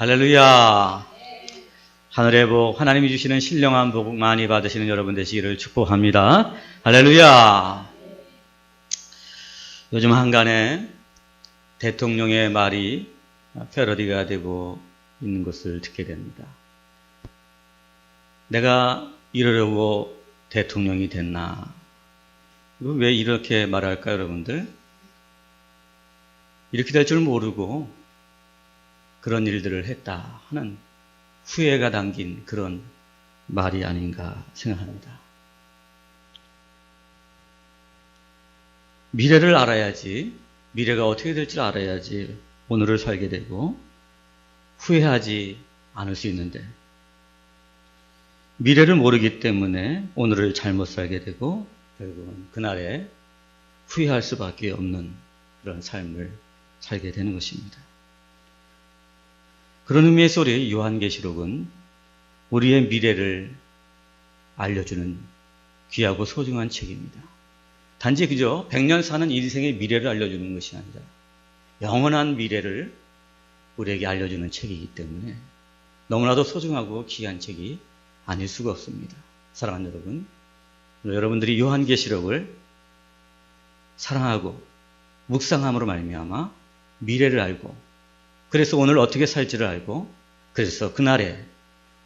할렐루야. 하늘의 복, 하나님이 주시는 신령한 복 많이 받으시는 여러분 되시기를 축복합니다. 할렐루야. 요즘 한간에 대통령의 말이 패러디가 되고 있는 것을 듣게 됩니다. 내가 이러려고 대통령이 됐나? 왜 이렇게 말할까요, 여러분들? 이렇게 될 줄 모르고 그런 일들을 했다 하는 후회가 담긴 그런 말이 아닌가 생각합니다. 미래를 알아야지, 미래가 어떻게 될지 알아야지 오늘을 살게 되고 후회하지 않을 수 있는데, 미래를 모르기 때문에 오늘을 잘못 살게 되고 결국은 그날에 후회할 수밖에 없는 그런 삶을 살게 되는 것입니다. 그런 의미에서 우리 요한계시록은 우리의 미래를 알려주는 귀하고 소중한 책입니다. 단지 그저 100년 사는 인생의 미래를 알려주는 것이 아니라 영원한 미래를 우리에게 알려주는 책이기 때문에 너무나도 소중하고 귀한 책이 아닐 수가 없습니다. 사랑하는 여러분, 여러분들이 요한계시록을 사랑하고 묵상함으로 말미암아 미래를 알고, 그래서 오늘 어떻게 살지를 알고, 그래서 그날에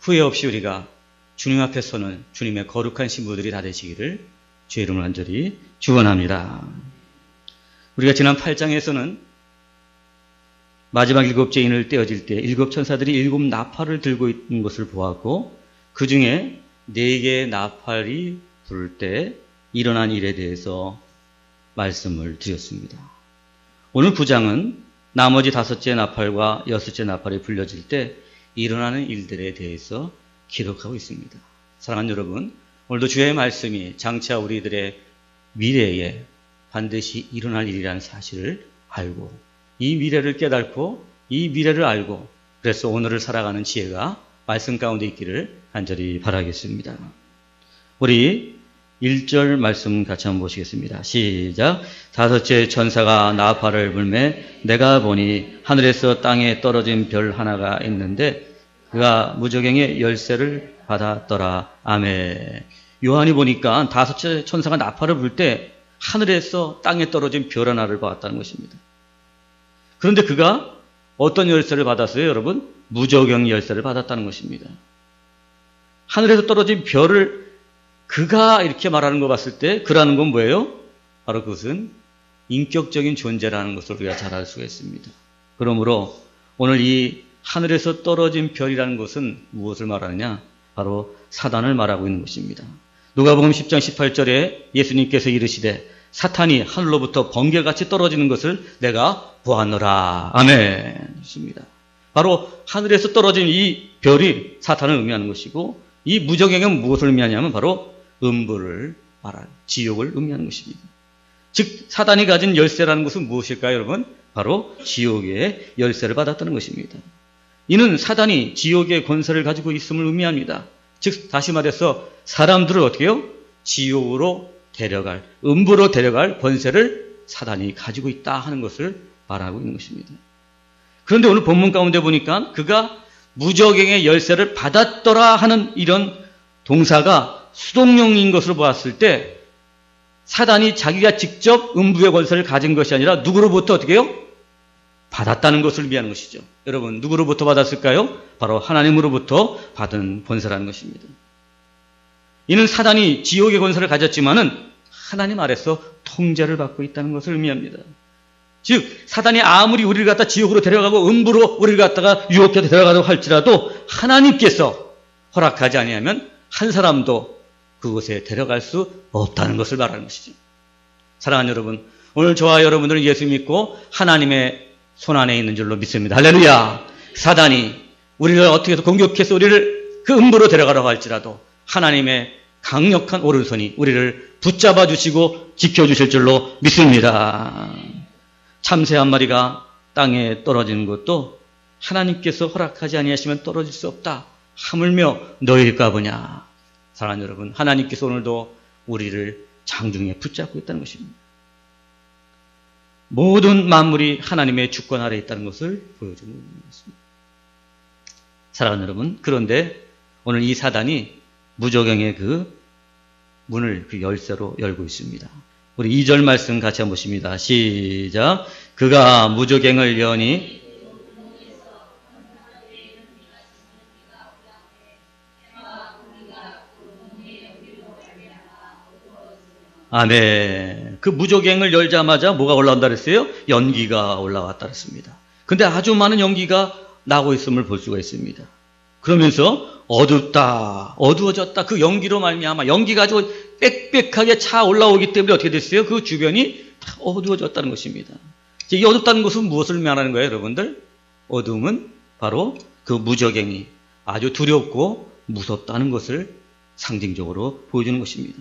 후회 없이 우리가 주님 앞에 서는 주님의 거룩한 신부들이 다 되시기를 주의 이름으로 간절히 축원합니다. 우리가 지난 8장에서는 마지막 7째 인을 떼어질 때 7 천사들이 7 나팔을 들고 있는 것을 보았고, 그 중에 4개의 나팔이 부를 때 일어난 일에 대해서 말씀을 드렸습니다. 오늘 9장은 나머지 5째 나팔과 6째 나팔이 불려질 때 일어나는 일들에 대해서 기록하고 있습니다. 사랑하는 여러분, 오늘도 주의 말씀이 장차 우리들의 미래에 반드시 일어날 일이라는 사실을 알고, 이 미래를 깨닫고 이 미래를 알고, 그래서 오늘을 살아가는 지혜가 말씀 가운데 있기를 간절히 바라겠습니다. 우리 1절 말씀 같이 한번 보시겠습니다. 시작. 5째 천사가 나팔을 불매 내가 보니 하늘에서 땅에 떨어진 별 하나가 있는데 그가 무저갱의 열쇠를 받았더라. 아멘. 요한이 보니까 5째 천사가 나팔을 불 때 하늘에서 땅에 떨어진 별 하나를 받았다는 것입니다. 그런데 그가 어떤 열쇠를 받았어요, 여러분? 무저갱 열쇠를 받았다는 것입니다. 하늘에서 떨어진 별을 그가 이렇게 말하는 거 봤을 때 그라는 건 뭐예요? 바로 그것은 인격적인 존재라는 것을 우리가 잘 알 수가 있습니다. 그러므로 오늘 이 하늘에서 떨어진 별이라는 것은 무엇을 말하느냐? 바로 사단을 말하고 있는 것입니다. 누가복음 10장 18절에 예수님께서 이르시되 사탄이 하늘로부터 번개같이 떨어지는 것을 내가 보았노라. 아멘. 좋습니다. 바로 하늘에서 떨어진 이 별이 사탄을 의미하는 것이고, 이 무저갱은 무엇을 의미하냐면 바로 음부를 말하는, 지옥을 의미하는 것입니다. 즉 사단이 가진 열쇠라는 것은 무엇일까요, 여러분? 바로 지옥의 열쇠를 받았다는 것입니다. 이는 사단이 지옥의 권세를 가지고 있음을 의미합니다. 즉 다시 말해서 사람들을 어떻게 해요? 지옥으로 데려갈, 음부로 데려갈 권세를 사단이 가지고 있다 하는 것을 말하고 있는 것입니다. 그런데 오늘 본문 가운데 보니까 그가 무저갱의 열쇠를 받았더라 하는 이런 동사가 수동용인 것으로 보았을 때 사단이 자기가 직접 음부의 권세를 가진 것이 아니라 누구로부터 어떻게 해요? 받았다는 것을 의미하는 것이죠. 여러분, 누구로부터 받았을까요? 바로 하나님으로부터 받은 권세라는 것입니다. 이는 사단이 지옥의 권세를 가졌지만은 하나님 아래서 통제를 받고 있다는 것을 의미합니다. 즉 사단이 아무리 우리를 갖다 지옥으로 데려가고 음부로 우리를 갖다가 유혹해 데려가려고 할지라도 하나님께서 허락하지 아니하면 한 사람도 그곳에 데려갈 수 없다는 것을 말하는 것이죠. 사랑하는 여러분, 오늘 저와 여러분들은 예수 믿고 하나님의 손안에 있는 줄로 믿습니다. 할렐루야. 사단이 우리를 어떻게 해서 공격해서 우리를 그 음부로 데려가려고 할지라도 하나님의 강력한 오른손이 우리를 붙잡아 주시고 지켜주실 줄로 믿습니다. 참새 한 마리가 땅에 떨어지는 것도 하나님께서 허락하지 아니하시면 떨어질 수 없다. 하물며 너희일까 보냐. 사랑하는 여러분, 하나님께서 오늘도 우리를 장중에 붙잡고 있다는 것입니다. 모든 만물이 하나님의 주권 아래 있다는 것을 보여주는 것입니다. 사랑하는 여러분, 그런데 오늘 이 사단이 무저갱의 그 문을 그 열쇠로 열고 있습니다. 우리 2절 말씀 같이 한번 보십니다. 시작. 그가 무저갱을 여니 아멘. 그 무저갱을 열자마자 뭐가 올라온다 그랬어요? 연기가 올라왔다 그랬습니다. 근데 아주 많은 연기가 나고 있음을 볼 수가 있습니다. 그러면서 어둡다, 어두워졌다. 그 연기로 말미암아 연기가 아주 빽빽하게 차 올라오기 때문에 어떻게 됐어요? 그 주변이 다 어두워졌다는 것입니다. 이 어둡다는 것은 무엇을 말하는 거예요, 여러분들? 어둠은 바로 그 무저갱이 아주 두렵고 무섭다는 것을 상징적으로 보여주는 것입니다.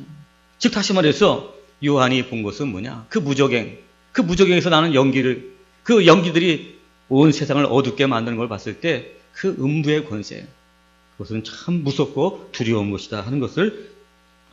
즉 다시 말해서 요한이 본 것은 뭐냐? 그 무저갱, 그 무저갱에서 나는 연기를, 그 연기들이 온 세상을 어둡게 만드는 걸 봤을 때 그 음부의 권세, 그것은 참 무섭고 두려운 것이다 하는 것을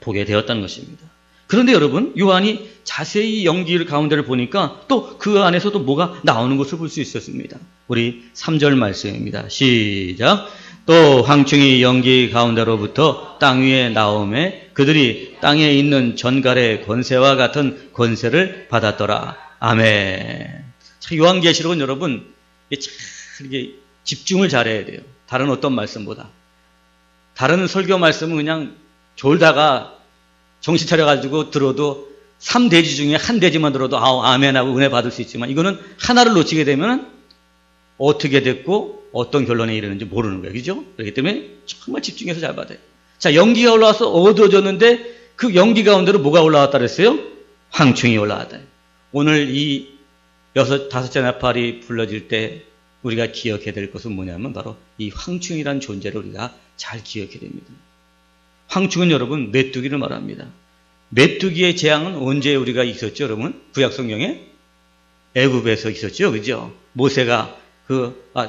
보게 되었다는 것입니다. 그런데 여러분, 요한이 자세히 연기를 가운데를 보니까 또 그 안에서도 뭐가 나오는 것을 볼 수 있었습니다. 우리 3절 말씀입니다. 시작. 또 황충이 연기 가운데로부터 땅 위에 나오매 그들이 땅에 있는 전갈의 권세와 같은 권세를 받았더라. 아멘. 요한계시록은 여러분 이게 집중을 잘해야 돼요. 다른 어떤 말씀보다. 다른 설교 말씀은 그냥 졸다가 정신 차려가지고 들어도 3대지 중에 한 대지만 들어도 아멘하고 은혜 받을 수 있지만 이거는 하나를 놓치게 되면 어떻게 됐고 어떤 결론에 이르는지 모르는 거예요. 그죠? 그렇기 때문에 정말 집중해서 잘 받아요. 자, 연기가 올라와서 어두워졌는데 그 연기 가운데로 뭐가 올라왔다 그랬어요? 황충이 올라왔다. 오늘 이 다섯째 나팔이 불러질 때 우리가 기억해야 될 것은 뭐냐면 바로 이 황충이라는 존재를 우리가 잘 기억해야 됩니다. 황충은 여러분 메뚜기를 말합니다. 메뚜기의 재앙은 언제 우리가 있었죠, 여러분? 구약성경에 애굽에서 있었죠, 그죠? 모세가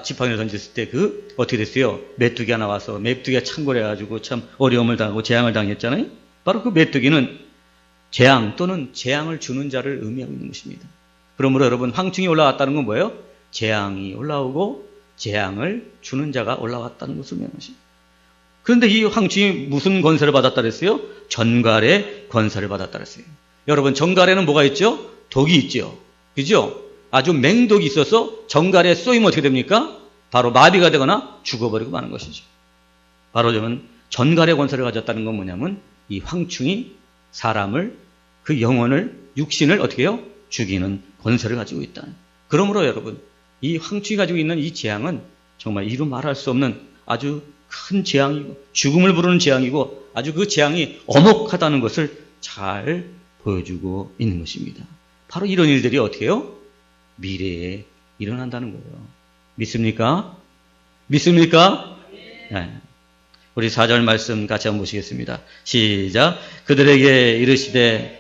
지팡이를 던졌을 때 어떻게 됐어요? 메뚜기가 나와서 메뚜기가 창궐해가지고 참 어려움을 당하고 재앙을 당했잖아요? 바로 그 메뚜기는 재앙 또는 재앙을 주는 자를 의미하고 있는 것입니다. 그러므로 여러분, 황충이 올라왔다는 건 뭐예요? 재앙이 올라오고 재앙을 주는 자가 올라왔다는 것을 의미하는 것입니다. 그런데 이 황충이 무슨 권세를 받았다 그랬어요? 전갈의 권세를 받았다 그랬어요. 여러분, 전갈에는 뭐가 있죠? 독이 있죠. 그죠? 아주 맹독이 있어서 전갈에 쏘이면 어떻게 됩니까? 바로 마비가 되거나 죽어버리고 마는 것이죠. 바로 저는 전갈의 권세를 가졌다는 건 뭐냐면 이 황충이 사람을, 그 영혼을, 육신을 어떻게 해요? 죽이는 권세를 가지고 있다. 그러므로 여러분, 이 황충이 가지고 있는 이 재앙은 정말 이루 말할 수 없는 아주 큰 재앙이고 죽음을 부르는 재앙이고 아주 그 재앙이 엄혹하다는 것을 잘 보여주고 있는 것입니다. 바로 이런 일들이 어떻게 해요? 미래에 일어난다는 거예요. 믿습니까? 믿습니까? 네. 우리 4절 말씀 같이 한번 보시겠습니다. 시작. 그들에게 이르시되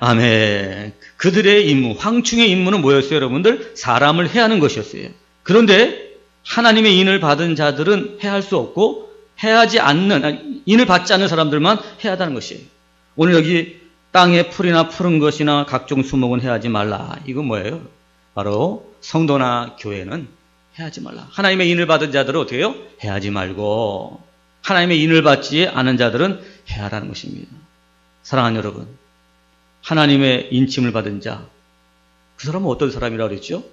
아멘. 그들의 임무, 황충의 임무는 뭐였어요, 여러분들? 사람을 해하는 것이었어요. 그런데 하나님의 인을 받은 자들은 해할 수 없고 인을 받지 않는 사람들만 해하다는 것이에요. 오늘 여기 땅에 풀이나 푸른 것이나 각종 수목은 해하지 말라. 이건 뭐예요? 바로 성도나 교회는 해하지 말라. 하나님의 인을 받은 자들은 어떻게 해요? 해하지 말고 하나님의 인을 받지 않은 자들은 해하라는 것입니다. 사랑하는 여러분, 하나님의 인침을 받은 자, 그 사람은 어떤 사람이라고 그랬죠?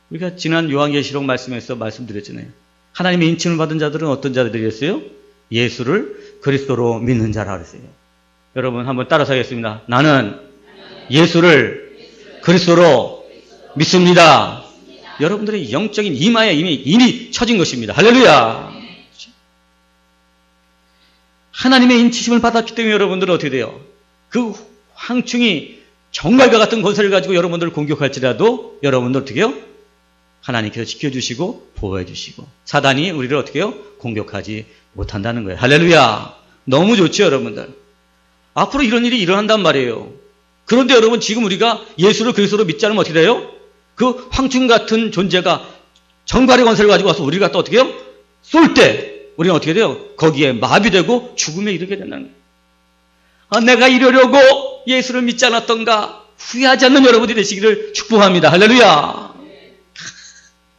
우리가 지난 요한계시록 말씀에서 말씀드렸잖아요. 하나님의 인침을 받은 자들은 어떤 자들이었어요? 예수를 그리스도로 믿는 자라 그랬어요. 여러분 한번 따라서 하겠습니다. 나는 예수를 그리스도로 믿습니다. 여러분들의 영적인 이마에 이미 인이 쳐진 것입니다. 할렐루야. 하나님의 인치심을 받았기 때문에 여러분들은 어떻게 돼요? 그 황충이 정갈과 같은 권세를 가지고 여러분들을 공격할지라도 여러분들 어떻게 해요? 하나님께서 지켜주시고 보호해주시고 사단이 우리를 어떻게 해요? 공격하지 못한다는 거예요. 할렐루야. 너무 좋죠, 여러분들. 앞으로 이런 일이 일어난단 말이에요. 그런데 여러분, 지금 우리가 예수를 그리스도로 믿지 않으면 어떻게 돼요? 그 황충 같은 존재가 정갈의 권세를 가지고 와서 우리가 또 어떻게 해요? 쏠 때 우리는 어떻게 돼요? 거기에 마비되고 죽음에 이르게 된다는 거예요. 내가 이러려고 예수를 믿지 않았던가 후회하지 않는 여러분이 되시기를 축복합니다. 할렐루야.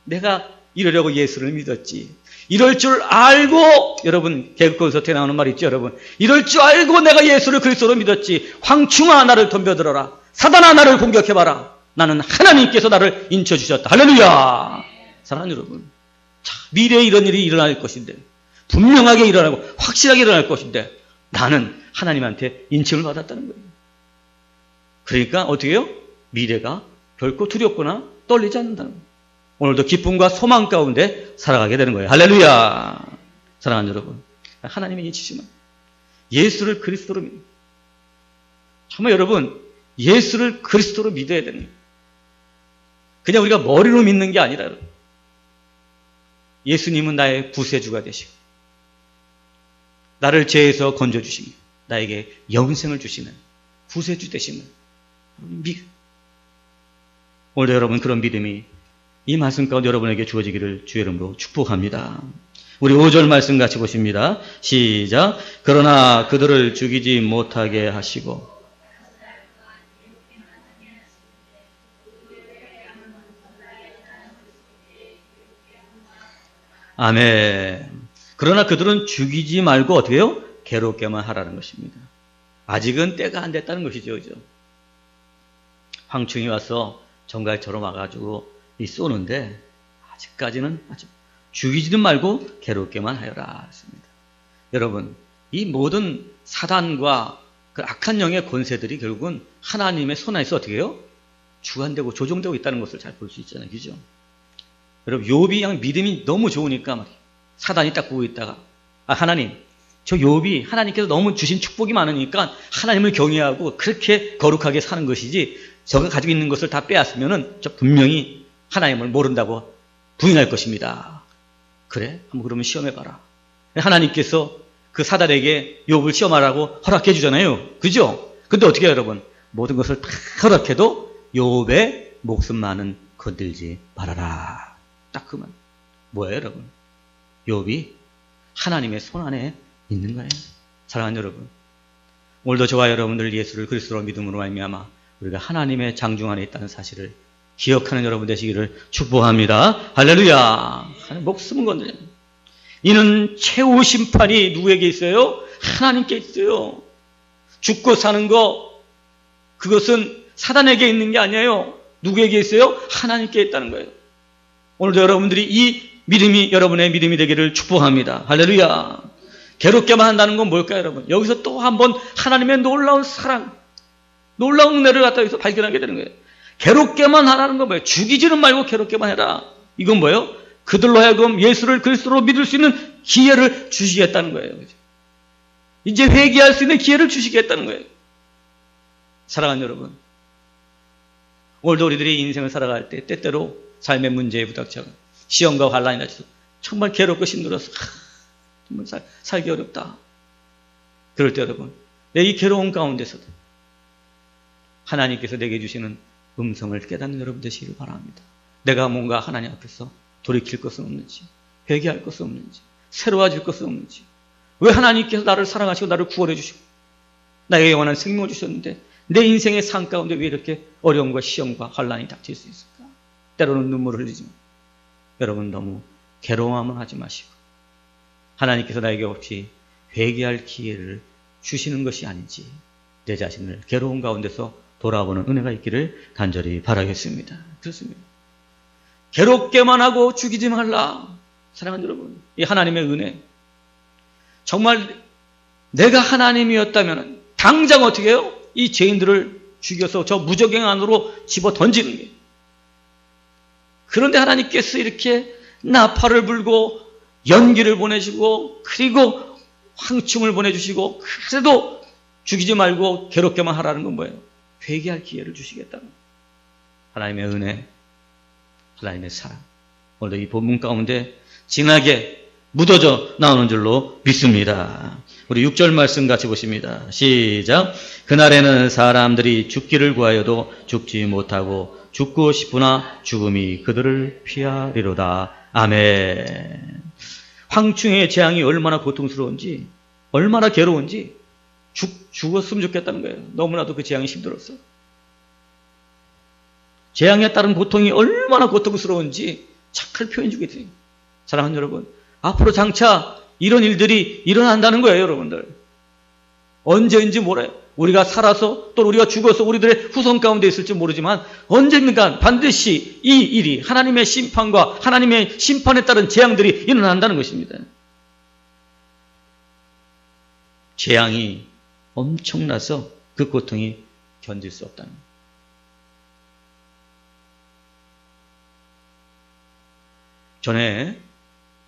내가 이러려고 예수를 믿었지. 이럴 줄 알고, 여러분 개그콘서트에 나오는 말 있죠, 여러분. 이럴 줄 알고 내가 예수를 그리스도로 믿었지. 황충아 나를 덤벼들어라. 사단아 나를 공격해봐라. 나는 하나님께서 나를 인쳐주셨다. 할렐루야. 사랑하는 여러분, 자, 미래에 이런 일이 일어날 것인데, 분명하게 일어나고 확실하게 일어날 것인데, 나는 하나님한테 인침을 받았다는 거예요. 그러니까 어떻게 해요? 미래가 결코 두렵거나 떨리지 않는다는 거예요. 오늘도 기쁨과 소망 가운데 살아가게 되는 거예요. 할렐루야. 사랑하는 여러분, 하나님이 인치시면 예수를 그리스도로 믿는, 정말 여러분 예수를 그리스도로 믿어야 되는 거예요. 그냥 우리가 머리로 믿는 게 아니라, 예수님은 나의 구세주가 되시고 나를 죄에서 건져주시며 나에게 영생을 주시는 구세주 되시는 오늘도 여러분 그런 믿음이 이 말씀 가운데 여러분에게 주어지기를 주의 이름으로 축복합니다. 우리 5절 말씀 같이 보십니다. 시작. 그러나 그들을 죽이지 못하게 하시고, 아멘. 그러나 그들은 죽이지 말고 어떻게 해요? 괴롭게만 하라는 것입니다. 아직은 때가 안 됐다는 것이죠. 그죠? 황충이 와서 정갈처럼 와가지고 쏘는데 아직까지는 죽이지는 말고 괴롭게만 하여라 했습니다. 여러분, 이 모든 사단과 그 악한 영의 권세들이 결국은 하나님의 손 안에서 어떻게 해요? 주관되고 조종되고 있다는 것을 잘 볼 수 있잖아요. 그죠? 여러분, 욥이 그냥 믿음이 너무 좋으니까 말이에요. 사단이 딱 보고 있다가, 하나님, 저 욥이 하나님께서 너무 주신 축복이 많으니까 하나님을 경외하고 그렇게 거룩하게 사는 것이지, 저가 가지고 있는 것을 다 빼앗으면은 저 분명히 하나님을 모른다고 부인할 것입니다. 그래? 한번 그러면 시험해봐라. 하나님께서 그 사단에게 욥을 시험하라고 허락해 주잖아요. 그죠? 근데 어떻게 해요, 여러분? 모든 것을 다 허락해도 욥의 목숨만은 건들지 말아라. 딱 그만. 뭐예요, 여러분? 욥이 하나님의 손 안에 있는 거예요. 사랑하는 여러분, 오늘도 저와 여러분들 예수를 그리스도로 믿음으로 말미암아 우리가 하나님의 장중 안에 있다는 사실을 기억하는 여러분 되시기를 축복합니다. 할렐루야. 목숨은 건드려. 이는 최후 심판이 누구에게 있어요? 하나님께 있어요. 죽고 사는 거, 그것은 사단에게 있는 게 아니에요. 누구에게 있어요? 하나님께 있다는 거예요. 오늘도 여러분들이 이 믿음이 여러분의 믿음이 되기를 축복합니다. 할렐루야. 괴롭게만 한다는 건 뭘까요, 여러분? 여기서 또 한번 하나님의 놀라운 사랑, 놀라운 은혜를 갖다 여기서 발견하게 되는 거예요. 괴롭게만 하라는 건 뭐예요? 죽이지는 말고 괴롭게만 해라. 이건 뭐예요? 그들로 하여금 예수를 그리스도로 믿을 수 있는 기회를 주시겠다는 거예요. 이제 회개할 수 있는 기회를 주시겠다는 거예요. 사랑하는 여러분, 오늘도 우리들이 인생을 살아갈 때 때때로 삶의 문제에 부닥쳐 시험과 환난이 나서 정말 괴롭고 힘들어서 정말 살기 어렵다. 그럴 때 여러분, 내 이 괴로운 가운데서도 하나님께서 내게 주시는 음성을 깨닫는 여러분 되시기를 바랍니다. 내가 뭔가 하나님 앞에서 돌이킬 것은 없는지, 회개할 것은 없는지, 새로워질 것은 없는지, 왜 하나님께서 나를 사랑하시고 나를 구원해 주시고 나에게 영원한 생명을 주셨는데 내 인생의 삶 가운데 왜 이렇게 어려움과 시험과 환난이 닥칠 수 있을까? 때로는 눈물을 흘리지만 여러분 너무 괴로워만 하지 마시고 하나님께서 나에게 혹시 회개할 기회를 주시는 것이 아닌지 내 자신을 괴로운 가운데서 돌아보는 은혜가 있기를 간절히 바라겠습니다. 그렇습니다. 괴롭게만 하고 죽이지 말라. 사랑하는 여러분, 이 하나님의 은혜, 정말 내가 하나님이었다면 당장 어떻게 해요? 이 죄인들을 죽여서 저 무적행 안으로 집어 던지는 게. 그런데 하나님께서 이렇게 나팔을 불고 연기를 보내시고 그리고 황충을 보내주시고 그래도 죽이지 말고 괴롭게만 하라는 건 뭐예요? 회개할 기회를 주시겠다는 거예요. 하나님의 은혜, 하나님의 사랑, 오늘도 이 본문 가운데 진하게 묻어져 나오는 줄로 믿습니다. 우리 6절 말씀 같이 보십니다. 시작. 그날에는 사람들이 죽기를 구하여도 죽지 못하고 죽고 싶으나 죽음이 그들을 피하리로다. 아멘. 황충의 재앙이 얼마나 고통스러운지, 얼마나 괴로운지 죽었으면 좋겠다는 거예요. 너무나도 그 재앙이 힘들었어. 재앙에 따른 고통이 얼마나 고통스러운지 착할 표현 주게 돼요. 사랑하는 여러분, 앞으로 장차 이런 일들이 일어난다는 거예요, 여러분들. 언제인지 몰라요. 우리가 살아서 또 우리가 죽어서 우리들의 후손 가운데 있을지 모르지만 언젠가 반드시 이 일이 하나님의 심판과 하나님의 심판에 따른 재앙들이 일어난다는 것입니다. 재앙이 엄청나서 그 고통이 견딜 수 없다는 거예요. 전에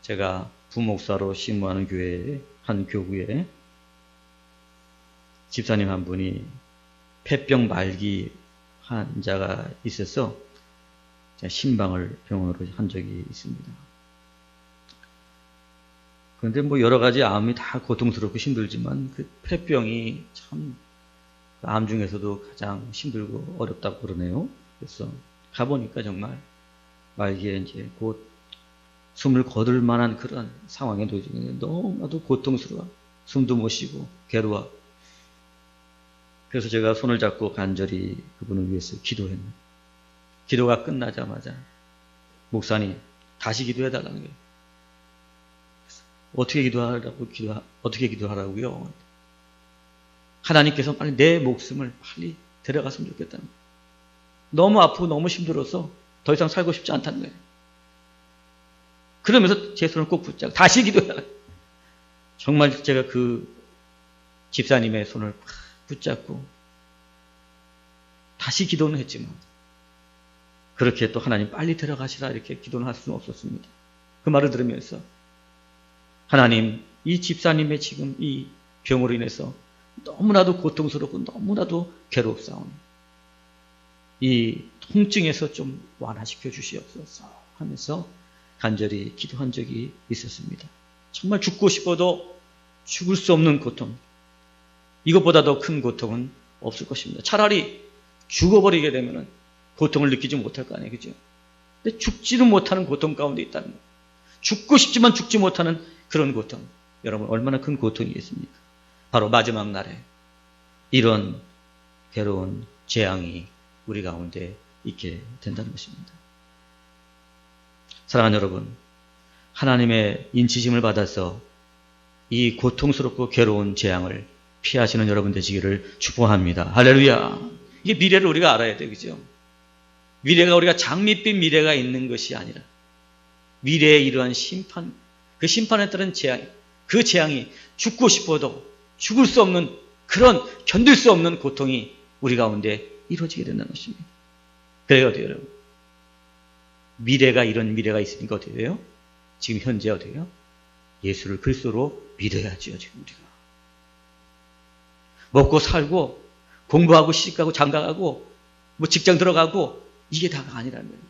제가 부목사로 신무하는 교회의 한 교구에 집사님 한 분이 폐병 말기 환자가 있어서 신방을 병원으로 한 적이 있습니다. 그런데 뭐 여러 가지 암이 다 고통스럽고 힘들지만 그 폐병이 참 암 중에서도 가장 힘들고 어렵다고 그러네요. 그래서 가보니까 정말 말기에 이제 곧 숨을 거둘 만한 그런 상황에 놓여지는데 너무나도 고통스러워. 숨도 못 쉬고 괴로워. 그래서 제가 손을 잡고 간절히 그분을 위해서 기도했는데 기도가 끝나자마자 목사님 다시 기도해달라는 거예요. 어떻게 기도하라고요? 하나님께서 빨리 내 목숨을 빨리 데려갔으면 좋겠다는 거예요. 너무 아프고 너무 힘들어서 더 이상 살고 싶지 않다는 거예요. 그러면서 제 손을 꼭 붙잡고 다시 기도해라. 정말 제가 그 집사님의 손을 붙잡고 다시 기도는 했지만 그렇게 또 하나님 빨리 들어가시라 이렇게 기도는 할 수는 없었습니다. 그 말을 들으면서 하나님 이 집사님의 지금 이 병으로 인해서 너무나도 고통스럽고 너무나도 괴롭사오니 이 통증에서 좀 완화시켜 주시옵소서 하면서 간절히 기도한 적이 있었습니다. 정말 죽고 싶어도 죽을 수 없는 고통, 이것보다 더 큰 고통은 없을 것입니다. 차라리 죽어버리게 되면 고통을 느끼지 못할 거 아니에요. 그죠? 근데 죽지도 못하는 고통 가운데 있다는 거예요. 죽고 싶지만 죽지 못하는 그런 고통. 여러분 얼마나 큰 고통이겠습니까? 바로 마지막 날에 이런 괴로운 재앙이 우리 가운데 있게 된다는 것입니다. 사랑하는 여러분, 하나님의 인치심을 받아서 이 고통스럽고 괴로운 재앙을 피하시는 여러분 되시기를 축복합니다. 할렐루야. 이게 미래를 우리가 알아야 돼요. 그죠? 미래가 우리가 장밋빛 미래가 있는 것이 아니라 미래의 이러한 심판, 그 심판에 따른 재앙, 그 재앙이 죽고 싶어도 죽을 수 없는 그런 견딜 수 없는 고통이 우리 가운데 이루어지게 된다는 것입니다. 그래요, 어때요, 여러분? 미래가 이런 미래가 있으니까 어떻게 돼요? 지금 현재 어떻게 돼요? 예수를 그리스도로 믿어야지요, 지금 우리가. 먹고 살고 공부하고 시집가고 장가가고 뭐 직장 들어가고 이게 다가 아니라는 거예요.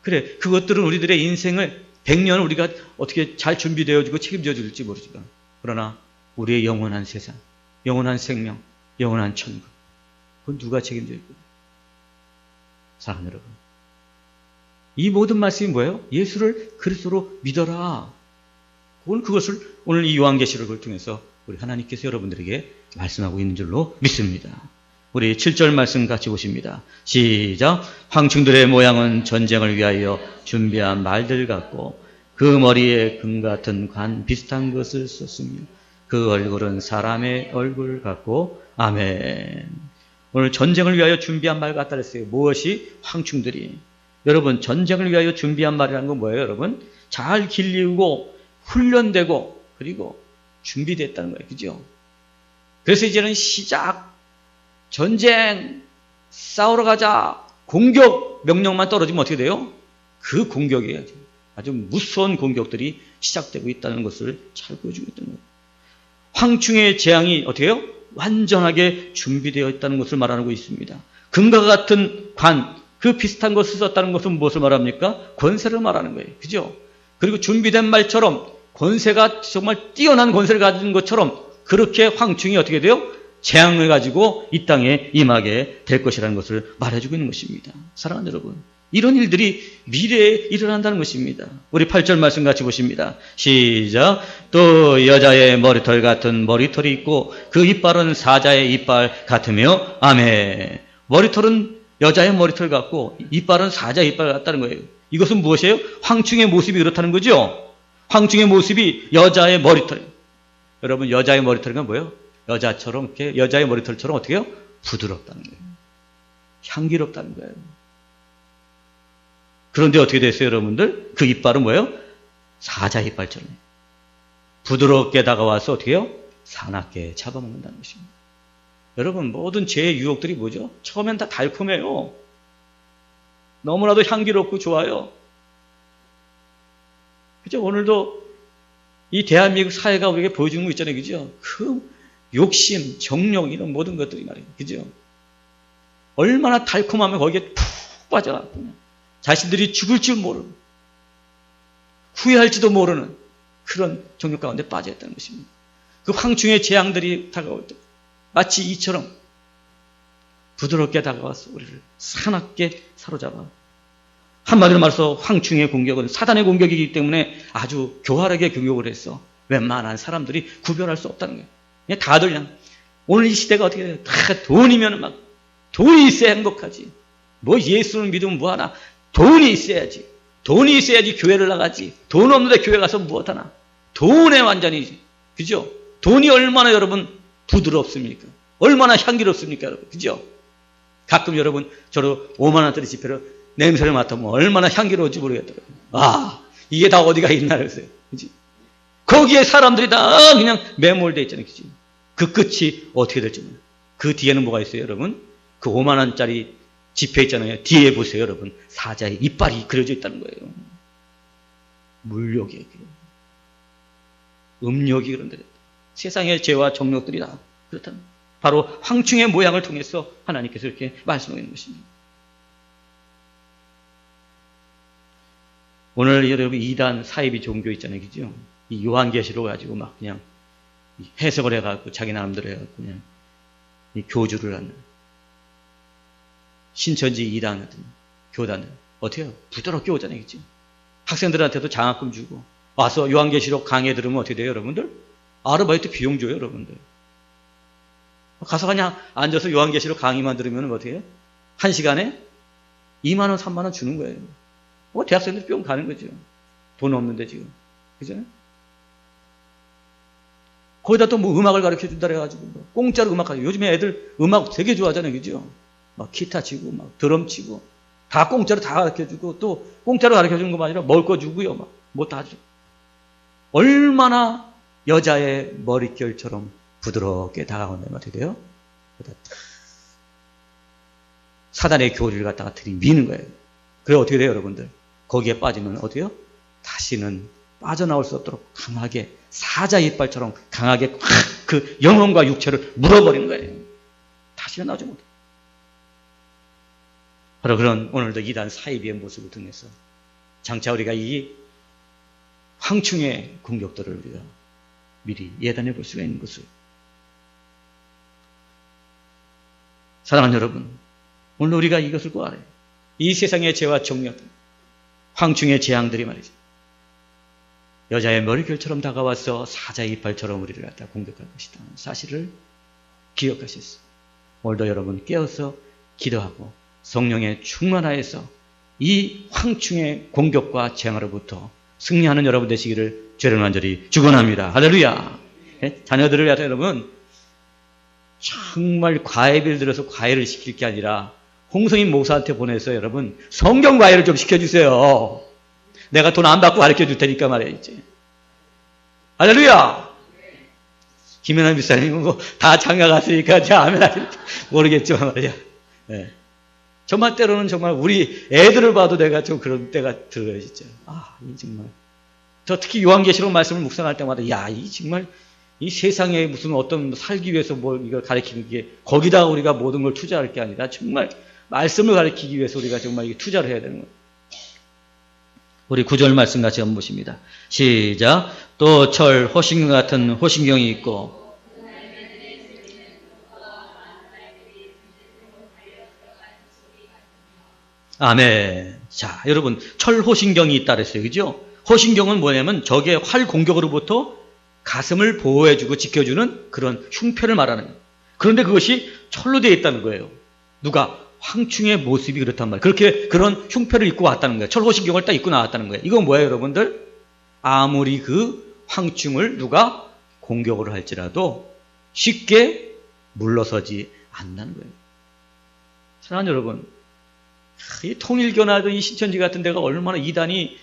그래, 그것들은 우리들의 인생을 100년을 우리가 어떻게 잘 준비되어지고 책임져 줄지 모르지만 그러나 우리의 영원한 세상, 영원한 생명, 영원한 천국 그건 누가 책임져 줄까요? 사랑하는 여러분, 이 모든 말씀이 뭐예요? 예수를 그리스도로 믿어라. 그것을 오늘 이 요한계시록을 통해서 우리 하나님께서 여러분들에게 말씀하고 있는 줄로 믿습니다. 우리 7절 말씀 같이 보십니다. 시작. 황충들의 모양은 전쟁을 위하여 준비한 말들 같고 그 머리에 금 같은 관 비슷한 것을 썼으며 그 얼굴은 사람의 얼굴 같고 아멘. 오늘 전쟁을 위하여 준비한 말 같다 그랬어요. 무엇이? 황충들이. 여러분 전쟁을 위하여 준비한 말이라는 건 뭐예요? 여러분 잘 길리우고 훈련되고 그리고 준비됐다는 거예요. 그죠? 그래서 이제는 시작 전쟁 싸우러 가자 공격 명령만 떨어지면 어떻게 돼요? 그 공격이에요. 아주 무서운 공격들이 시작되고 있다는 것을 잘 보여주고 있다는 거예요. 황충의 재앙이 어떻게 해요? 완전하게 준비되어 있다는 것을 말하고 있습니다. 금과 같은 관, 그 비슷한 것을 썼다는 것은 무엇을 말합니까? 권세를 말하는 거예요. 그죠? 그리고 준비된 말처럼 권세가 정말 뛰어난 권세를 가진 것처럼 그렇게 황충이 어떻게 돼요? 재앙을 가지고 이 땅에 임하게 될 것이라는 것을 말해주고 있는 것입니다. 사랑하는 여러분, 이런 일들이 미래에 일어난다는 것입니다. 우리 8절 말씀 같이 보십니다. 시작. 또 여자의 머리털 같은 머리털이 있고 그 이빨은 사자의 이빨 같으며. 아멘. 머리털은 여자의 머리털 같고 이빨은 사자의 이빨 같다는 거예요. 이것은 무엇이에요? 황충의 모습이 그렇다는 거죠. 황충의 모습이 여자의 머리털. 여러분, 여자의 머리털은 뭐예요? 여자처럼, 이렇게 여자의 머리털처럼 어떻게 해요? 부드럽다는 거예요. 향기롭다는 거예요. 그런데 어떻게 됐어요, 여러분들? 그 이빨은 뭐예요? 사자 이빨처럼 부드럽게 다가와서 어떻게 해요? 사납게 잡아먹는다는 것입니다. 여러분, 모든 죄의 유혹들이 뭐죠? 처음엔 다 달콤해요. 너무나도 향기롭고 좋아요. 그죠? 오늘도 이 대한민국 사회가 우리에게 보여주는 거 있잖아요. 그죠? 그 욕심, 정욕, 이런 모든 것들이 말이에요. 그죠? 얼마나 달콤하면 거기에 푹 빠져나왔구나. 자신들이 죽을 줄 모르는, 후회할지도 모르는 그런 정욕 가운데 빠져있다는 것입니다. 그 황충의 재앙들이 다가올 때 마치 이처럼 부드럽게 다가와서 우리를 사납게 사로잡아. 한마디로 말해서 황충의 공격은 사단의 공격이기 때문에 아주 교활하게 공격을 해서 웬만한 사람들이 구별할 수 없다는 거예요. 그냥 다들 그냥 오늘 이 시대가 어떻게 돼요? 다 돈이면 막 돈이 있어야 행복하지. 뭐 예수를 믿으면 뭐하나. 돈이 있어야지. 돈이 있어야지 교회를 나가지. 돈 없는데 교회 가서 무엇하나. 돈에 완전히, 그죠? 돈이 얼마나 여러분 부드럽습니까? 얼마나 향기롭습니까, 여러분? 그죠? 가끔 여러분 저로 5만 원짜리 지폐를 냄새를 맡으면 얼마나 향기로운지 모르겠더라고요. 아, 이게 다 어디가 있나 그랬어요. 그지? 거기에 사람들이 다 그냥 매몰돼 있잖아요. 그지? 그 끝이 어떻게 될지 몰라요. 그 뒤에는 뭐가 있어요, 여러분? 그 5만 원짜리 지폐 있잖아요. 뒤에 보세요, 여러분. 사자의 이빨이 그려져 있다는 거예요. 물욕이, 음욕이 그런 데 세상의 죄와 정욕들이 다 그렇다는 거예요. 바로 황충의 모양을 통해서 하나님께서 이렇게 말씀하고 있는 것입니다. 오늘 여러분 이단 사이비 종교 있잖아요. 그죠? 이 요한계시록 가지고 막 그냥 해석을 해갖고 자기 나름대로 해갖고 그냥 이 교주를 하는 신천지 이단 같은 교단들 어떻게 해요? 부드럽게 오잖아요. 그죠? 학생들한테도 장학금 주고 와서 요한계시록 강의 들으면 어떻게 돼요, 여러분들? 아르바이트 비용 줘요, 여러분들. 가서 그냥 앉아서 요한계시록 강의만 들으면 어떻게 해요? 1시간에 2만 원, 3만 원 주는 거예요. 대학생들 뿅 가는 거죠. 돈 없는데 지금. 그죠? 거기다 또 뭐 음악을 가르쳐 준다 그래가지고 뭐 공짜로 음악 가르쳐. 요즘에 애들 음악 되게 좋아하잖아요. 그죠? 막 기타 치고 막 드럼 치고 다 공짜로 다 가르쳐 주고 또 공짜로 가르쳐 주는 것만 아니라 먹을 거 주고요. 막 뭐 다 주고. 얼마나 여자의 머릿결처럼 부드럽게 다가온다면 어떻게 돼요? 사단의 교리를 갖다가 들이미는 거예요. 그래 어떻게 돼요, 여러분들? 거기에 빠지면 어때요? 다시는 빠져나올 수 없도록 강하게 사자 이빨처럼 강하게 그 영혼과 육체를 물어버리는 거예요. 다시는 나오지 못해. 바로 그런 오늘도 이단 사이비의 모습을 통해서 장차 우리가 이 황충의 공격들을 우리가 미리 예단해 볼 수가 있는 것을. 사랑하는 여러분, 오늘 우리가 이것을 꼭 알아요. 이 세상의 죄와 정욕, 황충의 재앙들이 말이죠. 여자의 머리결처럼 다가와서 사자의 이빨처럼 우리를 갖다 공격할 것이다. 사실을 기억하셨어요. 오늘도 여러분 깨어서 기도하고 성령의 충만하여서 이 황충의 공격과 재앙으로부터 승리하는 여러분 되시기를 죄를 간절히 축원합니다. 할렐루야. 자녀들을 위해서 여러분 정말 과외비를 들어서 과외를 시킬 게 아니라 홍성인 목사한테 보내서 여러분 성경 과외를 좀 시켜주세요. 내가 돈 안 받고 가르쳐 줄 테니까 말이야 이제. 할렐루야. 김연아 미사님은 뭐 다 장가 갔으니까 저 아멘 하실지 모르겠지만 말이야. 네. 정말 때로는 정말 우리 애들을 봐도 내가 좀 그런 때가 들어요 진짜. 아, 이 정말. 저 특히 요한계시록 말씀을 묵상할 때마다 야, 이 정말 이 세상에 무슨 어떤 살기 위해서 뭘 이걸 가르치는 게 거기다가 우리가 모든 걸 투자할 게 아니라 정말 말씀을 가르치기 위해서 우리가 정말 이게 투자를 해야 되는 거예요. 우리 9절 말씀 같이 한번 보십니다. 시작. 또 철 호신경 같은 호신경이 있고 아멘. 자, 여러분, 철호신경이 있다 그랬어요. 그죠? 호신경은 뭐냐면 적의 활 공격으로부터 가슴을 보호해주고 지켜주는 그런 흉패를 말하는 거예요. 그런데 그것이 철로 되어 있다는 거예요. 누가? 황충의 모습이 그렇단 말이에요. 그렇게 그런 흉패를 입고 왔다는 거예요. 철호신경을 딱 입고 나왔다는 거예요. 이건 뭐예요, 여러분들? 아무리 그 황충을 누가 공격을 할지라도 쉽게 물러서지 않는다는 거예요. 사랑하는 여러분, 이 통일교나 이 신천지 같은 데가 얼마나 이단이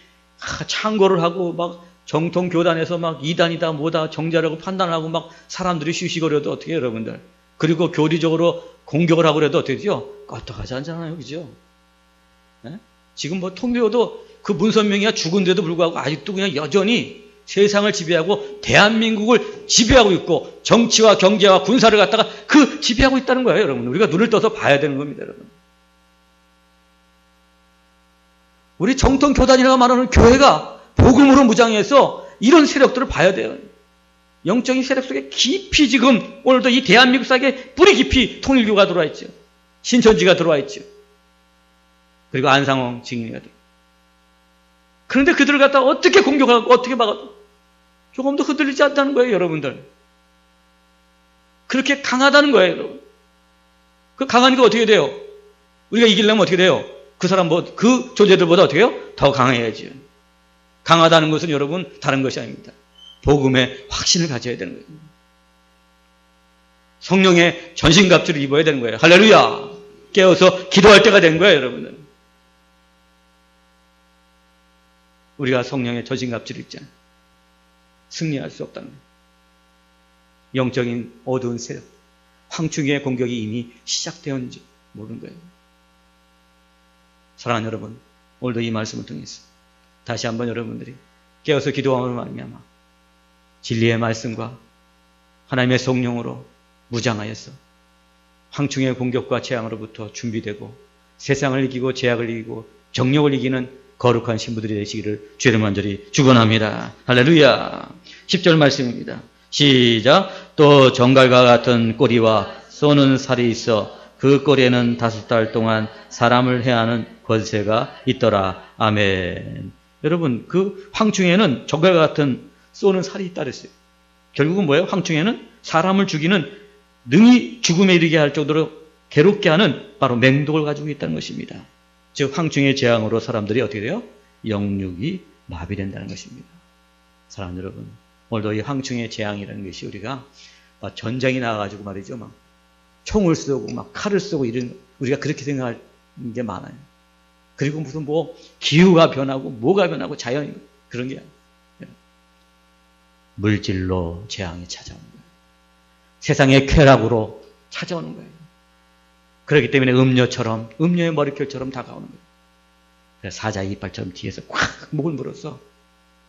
창고를 하고 막 정통교단에서 막 이단이다 뭐다 정자라고 판단하고 막 사람들이 쉬쉬거려도 어떻게 해요, 여러분들? 그리고 교리적으로 공격을 하고 그래도 어떻게 되죠? 껐떡하지 않잖아요, 그죠? 네? 지금 뭐 통일교도 그 문선명이가 죽은데도 불구하고 아직도 그냥 여전히 세상을 지배하고 대한민국을 지배하고 있고 정치와 경제와 군사를 갖다가 그 지배하고 있다는 거예요, 여러분. 우리가 눈을 떠서 봐야 되는 겁니다, 여러분. 우리 정통교단이라고 말하는 교회가 복음으로 무장해서 이런 세력들을 봐야 돼요. 영적인 세력 속에 깊이 지금 오늘도 이 대한민국 속에 뿌리 깊이 통일교가 들어와 있죠. 신천지가 들어와 있죠. 그리고 안상홍 증인이가 돼요. 그런데 그들을 갖다가 어떻게 공격하고 어떻게 막아도 조금도 흔들리지 않다는 거예요, 여러분들. 그렇게 강하다는 거예요, 여러분. 그 강하니까 어떻게 돼요? 우리가 이기려면 어떻게 돼요? 그 사람 그 존재들보다 어떻게 해요? 더 강해야죠. 강하다는 것은 여러분 다른 것이 아닙니다. 복음의 확신을 가져야 되는 거예요. 성령의 전신갑주를 입어야 되는 거예요. 할렐루야! 깨어서 기도할 때가 된 거예요, 여러분들. 우리가 성령의 전신갑주를 입잖아요. 승리할 수 없다는 거예요. 영적인 어두운 세력, 황충의 공격이 이미 시작되었는지 모르는 거예요. 사랑하는 여러분, 오늘도 이 말씀을 통해서 다시 한번 여러분들이 깨어서 기도함으로 말미암아 진리의 말씀과 하나님의 성령으로 무장하여서 황충의 공격과 재앙으로부터 준비되고 세상을 이기고 죄악을 이기고 정욕을 이기는 거룩한 신부들이 되시기를 주의 간절히 축원합니다. 할렐루야. 10절 말씀입니다. 시작. 또 정갈과 같은 꼬리와 쏘는 살이 있어 그 꼬리에는 5달 동안 사람을 해하는 권세가 있더라. 아멘. 여러분, 그 황충에는 정갈과 같은 쏘는 살이 있다 그랬어요. 결국은 뭐예요? 황충에는 사람을 죽이는 능히 죽음에 이르게 할 정도로 괴롭게 하는 바로 맹독을 가지고 있다는 것입니다. 즉 황충의 재앙으로 사람들이 어떻게 돼요? 영육이 마비된다는 것입니다. 사랑하는 여러분, 오늘도 이 황충의 재앙이라는 것이 우리가 막 전쟁이 나와가지고 말이죠, 막 총을 쏘고 막 칼을 쏘고 이런 우리가 그렇게 생각할 게 많아요. 그리고 무슨 뭐 기후가 변하고 뭐가 변하고 자연이 그런 게 아니에요. 물질로 재앙이 찾아오는 거예요. 세상의 쾌락으로 찾아오는 거예요. 그렇기 때문에 음료의 머리결처럼 다가오는 거예요. 그래서 사자의 이빨처럼 뒤에서 콱 목을 물어서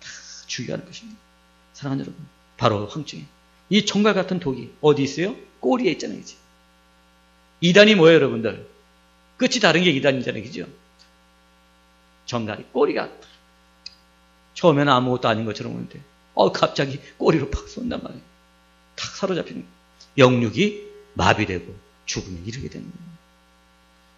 다 죽여가는 것입니다. 사랑하는 여러분, 바로 황충이 이 정갈 같은 독이 어디 있어요? 꼬리에 있잖아요. 그치? 이단이 뭐예요, 여러분들? 끝이 다른 게 이단이잖아요. 그죠? 정갈이 꼬리가 처음에는 아무것도 아닌 것처럼 오는데 갑자기 꼬리로 팍 쏜단 말이에요. 탁 사로잡히는 거예요. 영육이 마비되고 죽음에 이르게 되는 거예요.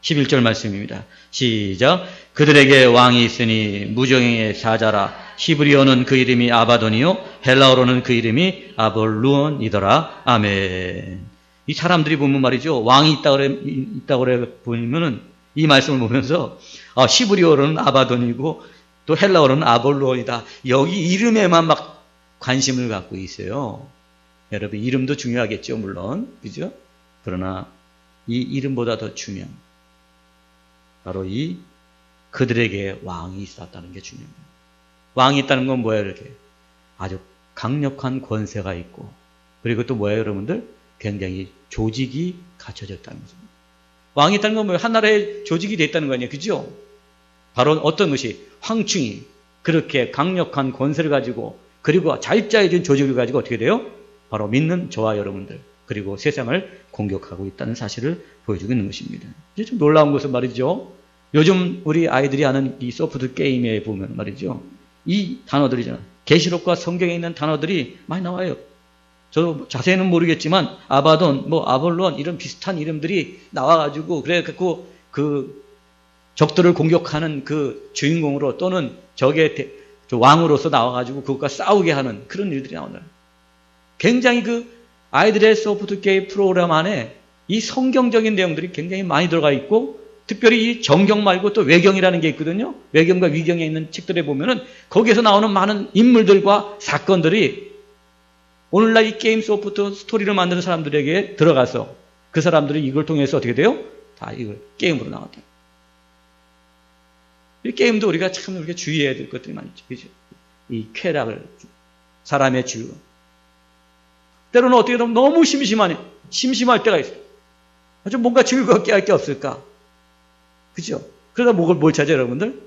11절 말씀입니다. 시작. 그들에게 왕이 있으니 무정의 사자라. 히브리어는 그 이름이 아바돈이요 헬라어로는 그 이름이 아볼루온이더라. 아멘. 이 사람들이 보면 말이죠. 왕이 있다고 그래 보면은 이 말씀을 보면서 히브리어로는 아바돈이고 또 헬라어로는 아볼루온이다. 여기 이름에만 막 관심을 갖고 있어요. 여러분, 이름도 중요하겠죠, 물론. 그죠? 그러나 이 이름보다 더 중요한 바로 이 그들에게 왕이 있었다는 게 중요합니다. 왕이 있다는 건 뭐예요? 이렇게 아주 강력한 권세가 있고 그리고 또 뭐예요, 여러분들? 굉장히 조직이 갖춰졌다는 것입니다. 왕이 있다는 건 뭐예요? 한 나라의 조직이 됐다는 거 아니에요? 그죠? 바로 어떤 것이 황충이 그렇게 강력한 권세를 가지고 그리고 잘 짜여진 조직을 가지고 어떻게 돼요? 바로 믿는 저와 여러분들 그리고 세상을 공격하고 있다는 사실을 보여주고 있는 것입니다. 이제 좀 놀라운 것은 말이죠. 요즘 우리 아이들이 하는 이 소프트 게임에 보면 말이죠. 이 단어들이잖아요. 계시록과 성경에 있는 단어들이 많이 나와요. 저도 자세히는 모르겠지만 아바돈, 아볼론 이런 비슷한 이름들이 나와가지고 그래갖고 그 적들을 공격하는 그 주인공으로 또는 적의 왕으로서 나와가지고 그것과 싸우게 하는 그런 일들이 나오는 굉장히 그 아이들의 소프트 게임 프로그램 안에 이 성경적인 내용들이 굉장히 많이 들어가 있고 특별히 이 정경 말고 또 외경이라는 게 있거든요. 외경과 위경에 있는 책들에 보면은 거기에서 나오는 많은 인물들과 사건들이 오늘날 이 게임 소프트 스토리를 만드는 사람들에게 들어가서 그 사람들이 이걸 통해서 어떻게 돼요? 다 이걸 게임으로 나왔다. 이 게임도 우리가 참 이렇게 주의해야 될 것들이 많이 있죠. 그죠? 이 쾌락을, 사람의 즐거움. 때로는 어떻게 보면 너무 심심할 때가 있어요. 아주 뭔가 즐겁게 할 게 없을까? 그죠? 그러다 뭘 찾아요, 여러분들?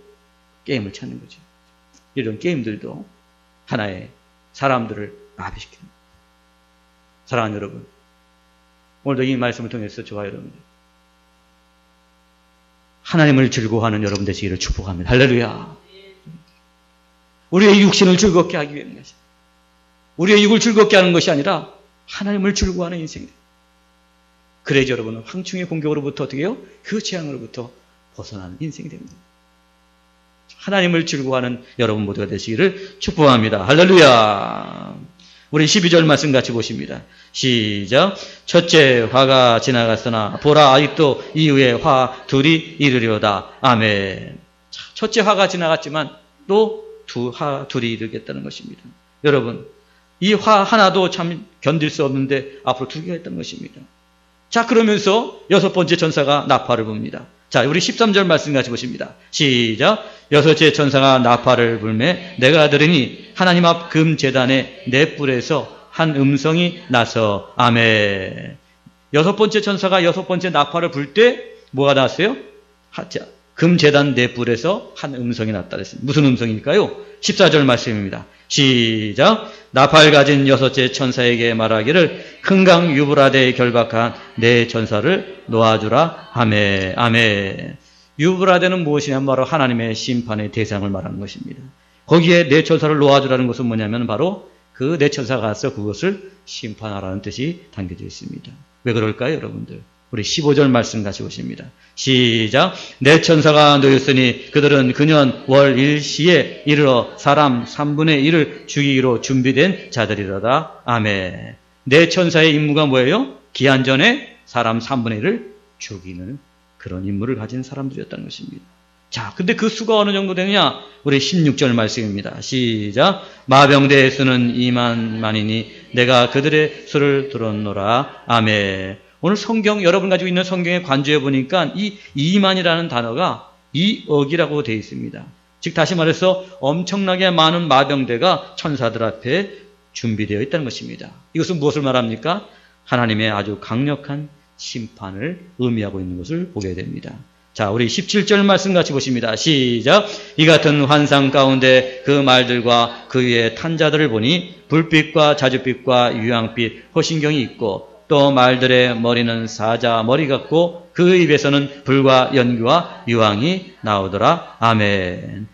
게임을 찾는 거죠. 이런 게임들도 하나의 사람들을 마비시키는 거예요. 사랑하는 여러분, 오늘도 이 말씀을 통해서 저와 여러분들 하나님을 즐거워하는 여러분 되시기를 축복합니다. 할렐루야. 우리의 육신을 즐겁게 하기 위한 것이 우리의 육을 즐겁게 하는 것이 아니라 하나님을 즐거워하는 인생이다. 그래야지 여러분은 황충의 공격으로부터 어떻게 해요? 그 재앙으로부터 벗어나는 인생이 됩니다. 하나님을 즐거워하는 여러분 모두가 되시기를 축복합니다. 할렐루야. 우리 12절 말씀 같이 보십니다. 시작. 첫째 화가 지나갔으나 보라 아직도 이후에 화 둘이 이르려다. 아멘. 첫째 화가 지나갔지만 또 화 둘이 이르겠다는 것입니다. 여러분, 이 화 하나도 참 견딜 수 없는데 앞으로 두 개가 있다는 것입니다. 자, 그러면서 여섯 번째 전사가 나팔을 붑니다. 자, 우리 13절 말씀 같이 보십니다. 시작. 여섯째 천사가 나팔을 불매 내가 들으니 하나님 앞 금제단의 네 뿔에서 한 음성이 나서 아멘. 여섯 번째 천사가 여섯 번째 나팔을 불 때 뭐가 나왔어요? 금제단 네 뿔에서 한 음성이 났다 그랬습니다. 무슨 음성일까요? 14절 말씀입니다. 시작. 나팔 가진 여섯째 천사에게 말하기를 큰강 유브라데에 결박한 네 천사를 놓아주라. 아멘. 아멘. 유브라데는 무엇이냐면 바로 하나님의 심판의 대상을 말하는 것입니다. 거기에 네 천사를 놓아주라는 것은 뭐냐면 바로 그 네 천사가 가서 그것을 심판하라는 뜻이 담겨져 있습니다. 왜 그럴까요, 여러분들? 우리 15절 말씀 같이 보십니다. 시작. 네 천사가 놓였으니 그들은 그년 월 일시에 이르러 사람 3분의 1을 죽이기로 준비된 자들이로다. 아멘. 네 천사의 임무가 뭐예요? 기한 전에 사람 3분의 1을 죽이는 그런 임무를 가진 사람들이었다는 것입니다. 자, 근데 그 수가 어느 정도 되느냐? 우리 16절 말씀입니다. 시작. 마병대의 수는 2만만이니 내가 그들의 수를 들었노라. 아멘. 오늘 성경, 여러분 가지고 있는 성경에 관조해 보니까 이 2만이라는 단어가 2억이라고 되어 있습니다. 즉 다시 말해서 엄청나게 많은 마병대가 천사들 앞에 준비되어 있다는 것입니다. 이것은 무엇을 말합니까? 하나님의 아주 강력한 심판을 의미하고 있는 것을 보게 됩니다. 자, 우리 17절 말씀 같이 보십니다. 시작. 이 같은 환상 가운데 그 말들과 그 위에 탄 자들을 보니 불빛과 자줏빛과 유황빛 허신경이 있고 또 말들의 머리는 사자 머리 같고 그 입에서는 불과 연기와 유황이 나오더라. 아멘.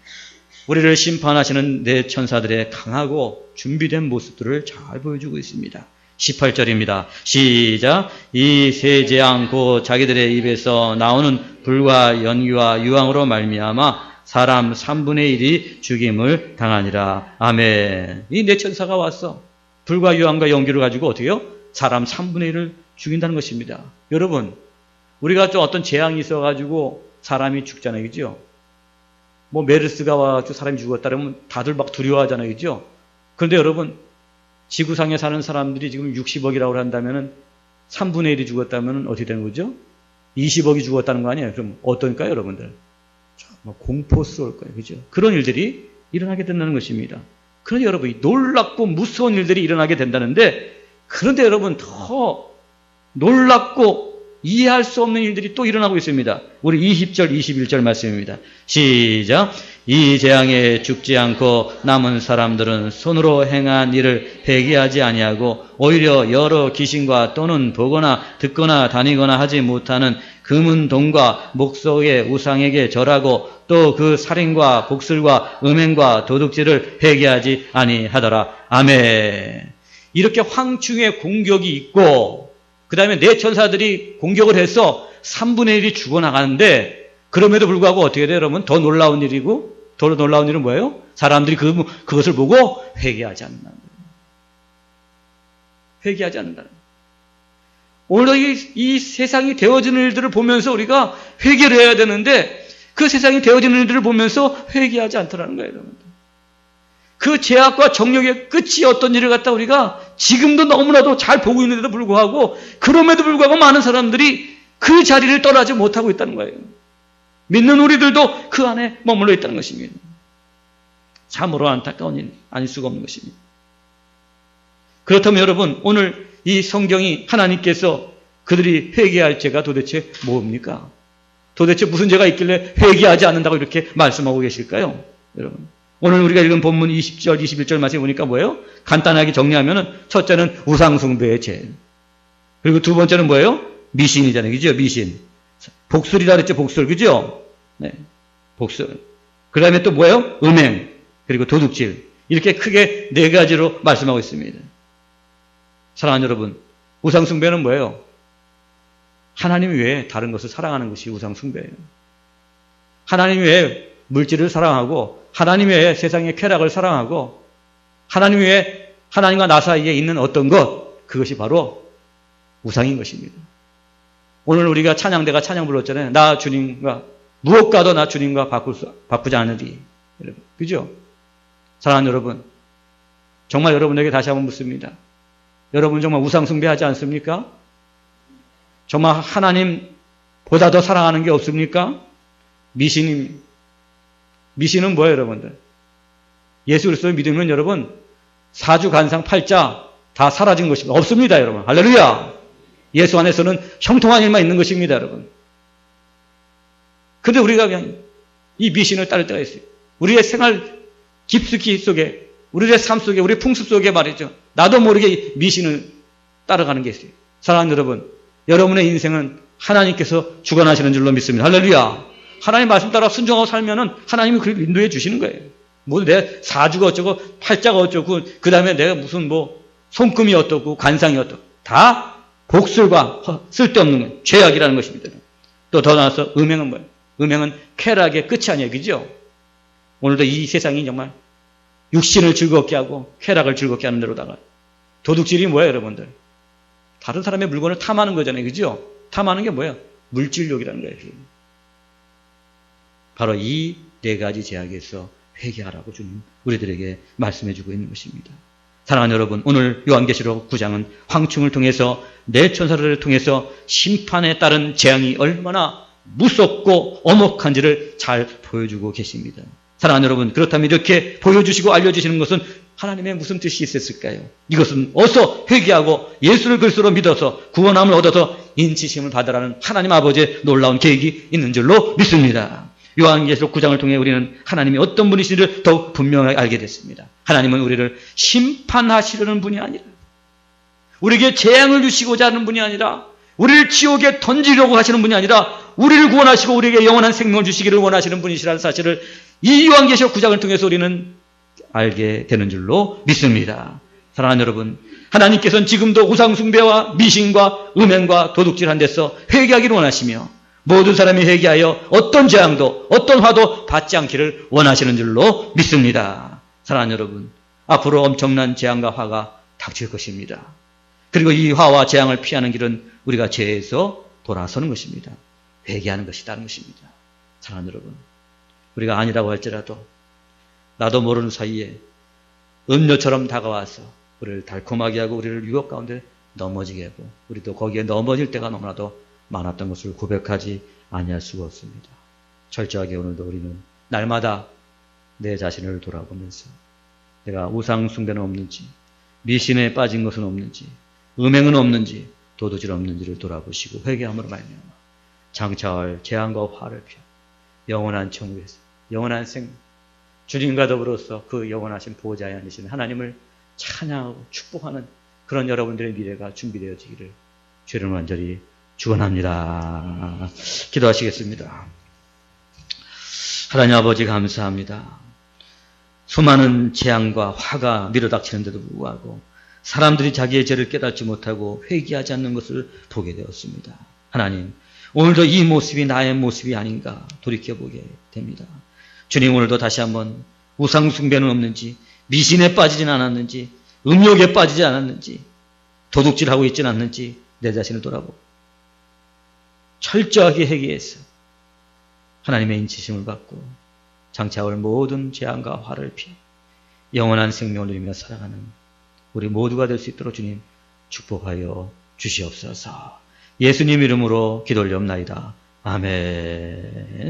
우리를 심판하시는 네 천사들의 강하고 준비된 모습들을 잘 보여주고 있습니다. 18절입니다. 시작. 이 세 재앙 곧 자기들의 입에서 나오는 불과 연기와 유황으로 말미암아 사람 3분의 1이 죽임을 당하니라. 아멘. 이 네 천사가 왔어. 불과 유황과 연기를 가지고 어떻게 해요? 사람 3분의 1을 죽인다는 것입니다. 여러분, 우리가 좀 어떤 재앙이 있어가지고 사람이 죽잖아요. 그죠? 뭐 메르스가 와가지고 사람이 죽었다 그러면 다들 막 두려워하잖아요. 그죠? 그런데 여러분, 지구상에 사는 사람들이 지금 60억이라고 한다면은 3분의 1이 죽었다면 어떻게 되는 거죠? 20억이 죽었다는 거 아니에요? 그럼 어떨까요, 여러분들? 정말 공포스러울 거예요. 그죠? 그런 일들이 일어나게 된다는 것입니다. 그런데 여러분, 놀랍고 무서운 일들이 일어나게 된다는데, 그런데 여러분, 더 놀랍고 이해할 수 없는 일들이 또 일어나고 있습니다. 우리 20절, 21절 말씀입니다. 시작. 이 재앙에 죽지 않고 남은 사람들은 손으로 행한 일을 회개하지 아니하고 오히려 여러 귀신과 또는 보거나 듣거나 다니거나 하지 못하는 금은 동과 목석의 우상에게 절하고 또 그 살인과 복술과 음행과 도둑질을 회개하지 아니하더라. 아멘. 이렇게 황충의 공격이 있고 그 다음에 네 천사들이 공격을 해서 3분의 1이 죽어나가는데 그럼에도 불구하고 어떻게 돼요, 여러분? 더 놀라운 일이고, 더 놀라운 일은 뭐예요? 사람들이 그것을 보고 회개하지 않는다는 거예요. 회개하지 않는다는 거예요. 오늘도 이 세상이 되어지는 일들을 보면서 우리가 회개를 해야 되는데, 그 세상이 되어지는 일들을 보면서 회개하지 않더라는 거예요, 여러분들. 그 죄악과 정욕의 끝이 어떤 일을 갖다 우리가 지금도 너무나도 잘 보고 있는데도 불구하고, 그럼에도 불구하고 많은 사람들이 그 자리를 떠나지 못하고 있다는 거예요. 믿는 우리들도 그 안에 머물러 있다는 것입니다. 참으로 안타까운 일 아닐 수가 없는 것입니다. 그렇다면 여러분, 오늘 이 성경이 하나님께서 그들이 회개할 죄가 도대체 뭡니까? 도대체 무슨 죄가 있길래 회개하지 않는다고 이렇게 말씀하고 계실까요? 여러분, 오늘 우리가 읽은 본문 20절, 21절 말씀에 보니까 뭐예요? 간단하게 정리하면은, 첫째는 우상숭배의 죄. 그리고 두 번째는 뭐예요? 미신이잖아요. 그죠? 미신. 복술이라 그랬죠? 복술. 그죠? 네. 복술. 그 다음에 또 뭐예요? 음행. 그리고 도둑질. 이렇게 크게 네 가지로 말씀하고 있습니다. 사랑하는 여러분, 우상숭배는 뭐예요? 하나님 외에 다른 것을 사랑하는 것이 우상숭배예요. 하나님 외에 물질을 사랑하고, 하나님 외에 세상의 쾌락을 사랑하고, 하나님 외에 하나님과 나 사이에 있는 어떤 것, 그것이 바로 우상인 것입니다. 오늘 우리가 찬양대가 찬양 불렀잖아요. 나 주님과, 무엇과도 나 주님과 바꾸지 않으리. 여러분, 그죠? 사랑하는 여러분, 정말 여러분에게 다시 한번 묻습니다. 여러분 정말 우상숭배하지 않습니까? 정말 하나님보다 더 사랑하는 게 없습니까? 미신은 뭐예요, 여러분들? 예수 그리스도를 믿으면 여러분, 사주간상 팔자 다 사라진 것입니다. 없습니다, 여러분. 할렐루야! 예수 안에서는 형통한 일만 있는 것입니다, 여러분. 근데 우리가 그냥 이 미신을 따를 때가 있어요. 우리의 생활 깊숙이 속에, 우리의 삶 속에, 우리의 풍습 속에 말이죠. 나도 모르게 미신을 따라가는 게 있어요. 사랑하는 여러분, 여러분의 인생은 하나님께서 주관하시는 줄로 믿습니다. 할렐루야! 하나님 말씀 따라 순종하고 살면은 하나님이 그렇게 인도해 주시는 거예요. 뭐 내 사주가 어쩌고, 팔자가 어쩌고, 그 다음에 내가 무슨 뭐 손금이 어떻고, 관상이 어떻고, 다 복술과 쓸데없는 거예요. 죄악이라는 것입니다. 또 더 나아서 음행은 뭐예요? 음행은 쾌락의 끝이 아니에요. 그죠? 오늘도 이 세상이 정말 육신을 즐겁게 하고 쾌락을 즐겁게 하는 데로다가, 도둑질이 뭐예요, 여러분들? 다른 사람의 물건을 탐하는 거잖아요. 그죠? 탐하는 게 뭐예요? 물질욕이라는 거예요. 바로 이 네 가지 제약에서 회개하라고 주님 우리들에게 말씀해 주고 있는 것입니다. 사랑하는 여러분, 오늘 요한계시록 9장은 황충을 통해서, 네 천사들을 통해서 심판에 따른 재앙이 얼마나 무섭고 엄혹한지를 잘 보여주고 계십니다. 사랑하는 여러분, 그렇다면 이렇게 보여주시고 알려주시는 것은 하나님의 무슨 뜻이 있었을까요? 이것은 어서 회개하고 예수를 그리스도로 믿어서 구원함을 얻어서 인치심을 받으라는 하나님 아버지의 놀라운 계획이 있는 줄로 믿습니다. 요한계시록 9장을 통해 우리는 하나님이 어떤 분이신지를 더욱 분명하게 알게 됐습니다. 하나님은 우리를 심판하시려는 분이 아니라, 우리에게 재앙을 주시고자 하는 분이 아니라, 우리를 지옥에 던지려고 하시는 분이 아니라, 우리를 구원하시고 우리에게 영원한 생명을 주시기를 원하시는 분이시라는 사실을 이 요한계시록 9장을 통해서 우리는 알게 되는 줄로 믿습니다. 사랑하는 여러분, 하나님께서는 지금도 우상숭배와 미신과 음행과 도둑질한 데서 회개하기를 원하시며, 모든 사람이 회개하여 어떤 재앙도 어떤 화도 받지 않기를 원하시는 줄로 믿습니다. 사랑하는 여러분, 앞으로 엄청난 재앙과 화가 닥칠 것입니다. 그리고 이 화와 재앙을 피하는 길은 우리가 죄에서 돌아서는 것입니다. 회개하는 것이라는 것입니다. 사랑하는 여러분, 우리가 아니라고 할지라도 나도 모르는 사이에 음료처럼 다가와서 우리를 달콤하게 하고 우리를 유혹 가운데 넘어지게 하고, 우리도 거기에 넘어질 때가 너무나도 많았던 것을 고백하지 아니할 수가 없습니다. 철저하게 오늘도 우리는 날마다 내 자신을 돌아보면서 내가 우상숭배는 없는지, 미신에 빠진 것은 없는지, 음행은 없는지, 도둑질 없는지를 돌아보시고 회개함으로 말미암아 장차올 재앙과 화를 피하고 영원한 천국에서 영원한 생명, 주님과 더불어서 그 영원하신 보호자에 앉으신 하나님을 찬양하고 축복하는 그런 여러분들의 미래가 준비되어지기를 주를 간절히 축원합니다. 기도하시겠습니다. 하나님 아버지 감사합니다. 수많은 재앙과 화가 밀어닥치는데도 불구하고 사람들이 자기의 죄를 깨닫지 못하고 회개하지 않는 것을 보게 되었습니다. 하나님, 오늘도 이 모습이 나의 모습이 아닌가 돌이켜보게 됩니다. 주님, 오늘도 다시 한번 우상숭배는 없는지, 미신에 빠지진 않았는지, 음욕에 빠지지 않았는지, 도둑질하고 있진 않는지 내 자신을 돌아보고 철저하게 회개해서 하나님의 인치심을 받고 장차올 모든 재앙과 화를 피해 영원한 생명을 누리며 살아가는 우리 모두가 될 수 있도록 주님 축복하여 주시옵소서. 예수님 이름으로 기도 올리옵나이다. 아멘.